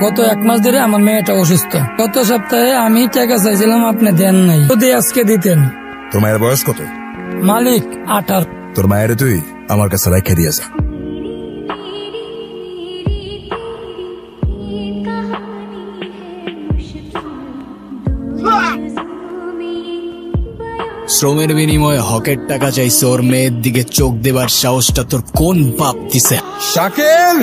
গত 1 মাস ধরে আমার মেয়েটা অসুস্থ। গত সপ্তাহে আমি টাকা চাইছিলাম, আপনি দেন নাই। যদি আজকে দিতেন। তোর মায়ের বয়স কত? মালিক 18। তোর মায়ের তুই আমার কাছে রাইখা দিয়েছ। শ্রমের বিনিময়ে হকের টাকা চাইছে, ওর মেয়ের দিকে চোখ দেবার সাহসটা তোর কোন বাপ দিছে? শাকিল,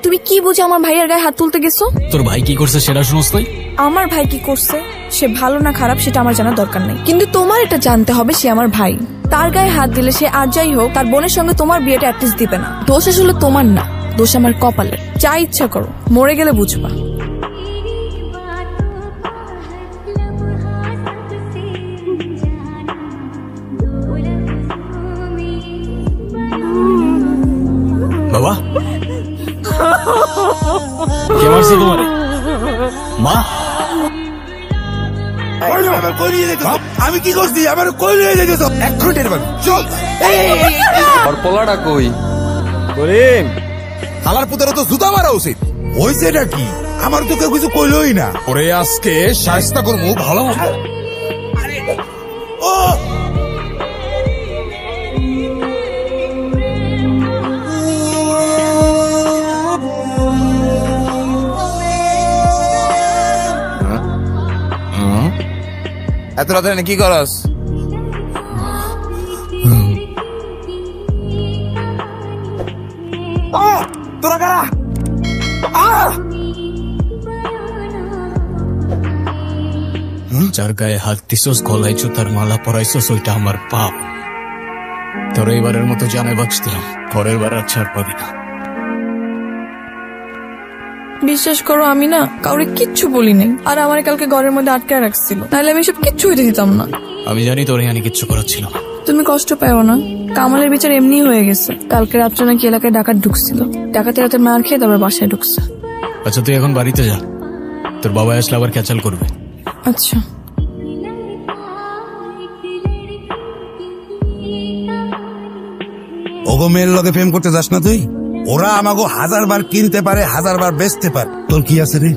তুমি কি বুঝে আমার ভাইয়ের গায়ে হাত তুলতে গেছো? তোর ভাই কি করছে সেটা শুনোস তুই? আমার ভাই কি করছে, সে ভালো না খারাপ সেটা আমার জানার দরকার নেই, কিন্তু তোমার এটা জানতে হবে সে আমার ভাই। তার গায়ে হাত দিলে সে আর যাই হোক তার বোনের সঙ্গে তোমার বিয়েটা অ্যাটলিস্ট দিবে না। দোষ আসলে তোমার না, দোষ আমার কপালের। যা ইচ্ছা করো, মরে গেলে বুঝবা। বাবা কে মারছে তোমারে? মা আমি কি করছি? আমার কই নিয়ে যেতেছ? এখন টের পাবি। চল। আর পোলাটা কই? করিম, খালার পুতের তো জুতা মারা উচিত। হয়েছে এটা কি? আমার তো কেউ কিছু কইলই না। ওরে আজকে শায়েস্তা করবো ভালো মতো। ও এত রাতে কি করস? তোরা কারা? যার গায়ে হাত দিছস, গলাইছো, তার মালা পরাইছস, ওইটা আমার পাপ। তোর এইবারের মতো জানে বাক্স দিলাম, পরের বার আর ছাড় পাবি না। বিশ্বাস করো আমি না কাউরে কিচ্ছু বলি নাই, আর আমার কালকে ঘরের মধ্যে আটকায় রাখছিল, নাহলে আমি সব কিচ্ছু হইতে দিতাম না। আমি জানি তোর এখানে কিচ্ছু করার ছিল না। তুমি কষ্ট পাও না, কামালের বিচার এমনি হয়ে গেছে। কালকে রাত্রে নাকি এলাকায় ডাকাত ঢুকছিল, ডাকাতের রাতে মার খেয়ে তারপর বাসায় ঢুকছে। আচ্ছা তুই এখন বাড়িতে যা, তোর বাবা আসলে আবার ক্যাচাল করবে। আচ্ছা ওগো মেয়ের লগে প্রেম করতে যাস না তুই? ওরা আমাগো 1000 বার কিনতে পারে, 1000 বার বেচতে পারে। তোর কি আছে রে?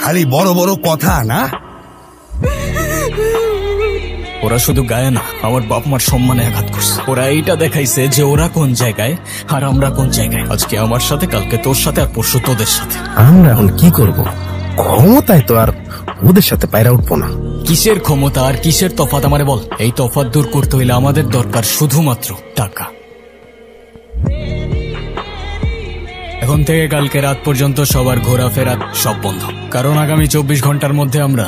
খালি বড় বড় কথা না। ওরা শুধু গায়ে না, আমার বাপ মার সম্মানে আঘাত করছে। ওরা এইটা দেখাইছে যে ওরা কোন জায়গায় আর আমরা কোন জায়গায়। আজকে আমার সাথে, কালকে তোর সাথে, আর পরশু তোদের সাথে। আমরা এখন কি করব? ক্ষমতায় তো আর ওদের সাথে পায়রা উঠবো না। কিসের ক্ষমতা আর কিসের তফাৎ আমারে বল। এই তফাৎ দূর করতে হইলে আমাদের দরকার শুধুমাত্র টাকা। এখন থেকে কালকে রাত পর্যন্ত সবার ঘোরাফেরা সব বন্ধ, কারণ আগামী 24 ঘন্টার মধ্যে আমরা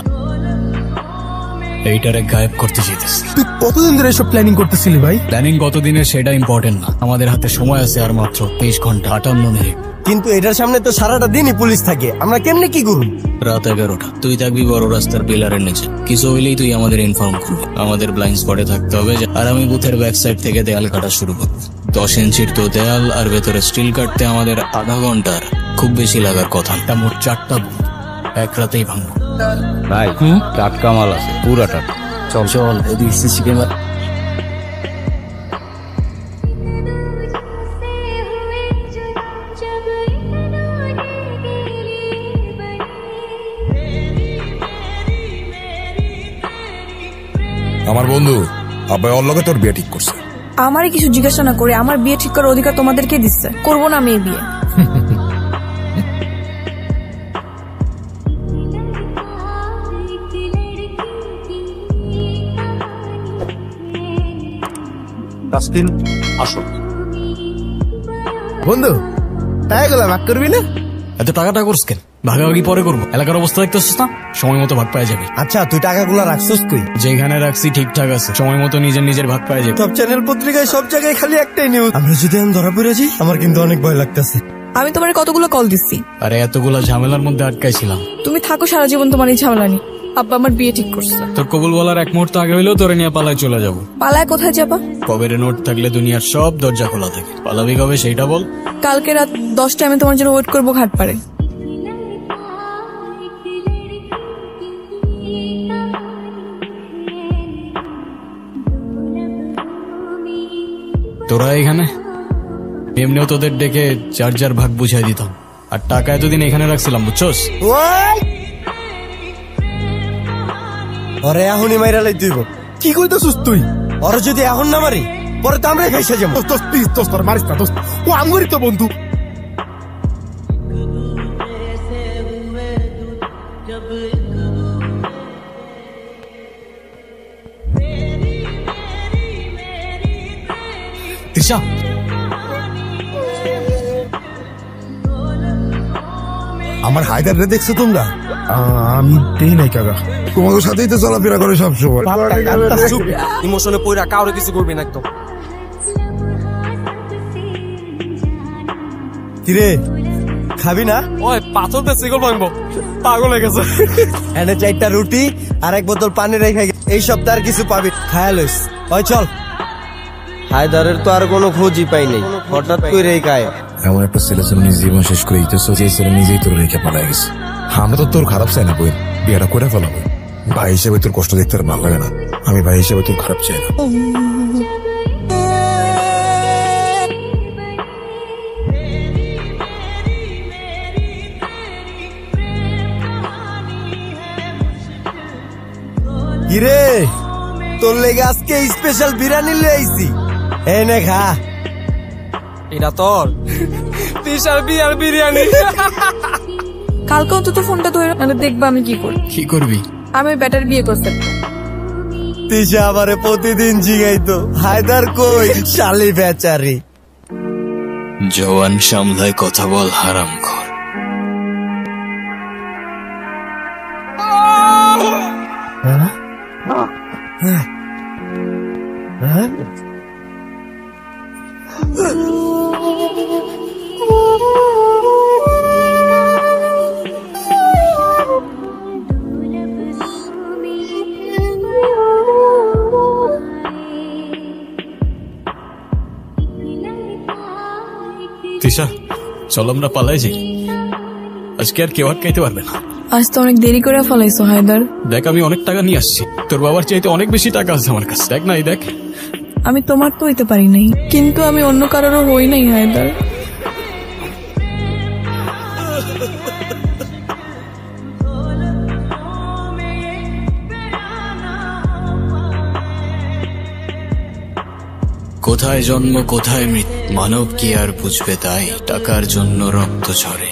এইটারে গায়েব করতে যেতেছি। তুই কতদিন ধরে এসব প্ল্যানিং করতেছিলি ভাই? প্ল্যানিং কতদিনের সেটা ইম্পর্টেন্ট না, আমাদের হাতে সময় আছে আর মাত্র 23 ঘন্টা 58 মিনিট। কিন্তু এটার সামনে তো সারাটা দিনই পুলিশ থাকে, আমরা কেমনে কি করব? রাত 11টা, তুই থাকবি বড় রাস্তার পিলারের নিচে। কিছু হইলেই তুই আমাদের ইনফর্ম করবি। আমাদের ব্লাইন্ড স্পটে থাকতে হবে, আর আমি বুথের ব্যাক সাইড থেকে দেয়াল কাটা শুরু করবো। 10 ইঞ্চির তো দেয়াল, আর ভেতরে স্টিল কাটতে আমাদের আধা ঘন্টার খুব বেশি লাগার কথা। মোট 4টা বুথ এক রাতেই ভাঙবো। ভাই টাটকা মাল আছে, পুরা টাটকা। চল চল, এদিকে সিসি ক্যামেরা। আমার বন্ধু আব্বাই ওর লগে তোর বিয়ে ঠিক করছে। আমারই কিছু জিজ্ঞাসা না করে আমার বিয়ে ঠিক করার অধিকার তোমাদেরকে দিচ্ছে। করবো না মেয়ে বিয়ে। তাসকিন আসো। বন্ধু টাকাগুলো ভাগ করবি না? এত টাকাটা করছ কেন? ভাগাভাগি পরে করবো, এলাকার অবস্থা দেখতেছিস না, সময় মতো ভাগ পাওয়া যাবে। আচ্ছা তুই টাকাগুলো রাখছিস কই? যেখানে রাখছি ঠিকঠাক আছে, সময় মতো নিজের নিজের ভাগ পাওয়া যাবে। সব চ্যানেল পত্রিকায় সব জায়গায় খালি একটাই নিউজ। আমরা যদি আমি ধরা পড়ে যাই, আমার কিন্তু অনেক ভয় লাগতেছে। আমি তোমার কতগুলো কল দিচ্ছি। আরে এতগুলা ঝামেলার মধ্যে আটকাইছিলাম। তুমি থাকো সারা জীবন তোমার এই ঝামেলা নিয়ে। আব্বা আমার বিয়ে ঠিক করছে। তোর কবুল বলার এক মুহূর্ত আগে হইলেও তোরে নিয়ে পালায় চলে যাব। পালায় কোথায় যাবা? কবের নোট থাকলে দুনিয়ার সব দরজা খোলা থাকে। পালাবি কবে সেইটা বল। কালকে রাত 10টায় আমি তোমার জন্য ওয়েট করবো ঘাটপাড়ে। তোরা এখানে এমনিও তোদের ডেকে যার যার ভাগ বুঝাই দিতাম, আর টাকা এতদিন এখানে রাখছিলাম, বুঝছস? ওরে এখনই মাইরা লাই তুইব। কি কইতাছিস তুই? ওরে যদি এখন না মারি পরে তো আমরাই খাইসা যাবো। দোস্ত প্লিজ দোস্ত, তোর মারিস না দোস্ত, ও আমগরি তো বন্ধু। তৃষা, আমার হায়দারে দেখছো তোমরা? আমি দেই নাই কাকা। তোমাদের সাথেই তো চলাফেরা করে সব সময়। ইমোশনে পইরা কাউরে কিছু করবি না একদম। কিরে খাবি না? ওই পাথর দিয়ে সিগল ভাঙবো, পাগল হয়ে গেছে। এনে 4টা রুটি আর 1 বোতল পানি রেখে এই সপ্তাহে আর কিছু পাবি, খায়া লইস। ওই চল। হায়দারের তো আর কোনো খোঁজই পাই নাই, হঠাৎ করে এই গায়ে। এমন একটা ছেলে ছিল নিজে জীবন শেষ করে দিতেছ, যে ছেলে নিজেই তোর রেখে পালাই গেছে। আমরা তো তোর খারাপ চাই না বই, বিয়েটা করে ফেলাবো। ভাই হিসেবে তোর কষ্ট দেখতে আর ভালো লাগে না, আমি ভাই হিসেবে তোর খারাপ চাই না। কিরে তোর লেগে আজকে স্পেশাল বিরিয়ানি লই আইছি, এনে খা। এটা তোর তিশার বিয়ার বিরিয়ানি। কালকে অন্তত ফোনটা ধরে নাহলে দেখবা আমি কি করি। কি করবি? আমি ব্যাটার বিয়ে করতে। তিশা আমারে প্রতিদিন জিগাইতো হায়দার কই, শালি বেচারি। জওয়ান সামলায় কথা বল, হারামখোর। তিশা, চল আমরা পালাই যাই। আজকে আর কেউ আটকাইতে পারবে না। আজ তো অনেক দেরি করে ফেলাইছো হায়দার। দেখ, আমি অনেক টাকা নিয়ে আসছি, তোর বাবার চাইতে অনেক বেশি টাকা আছে আমার কাছে। দেখ না, এই দেখ। আমি তোমার তো হইতে পারি নাই, কিন্তু আমি অন্য কারোরও হই নাই হায়দার। কোথায় জন্ম কোথায় মৃত্যু, মানব কি আর বুঝবে তাই? টাকার জন্য রক্ত ঝরে।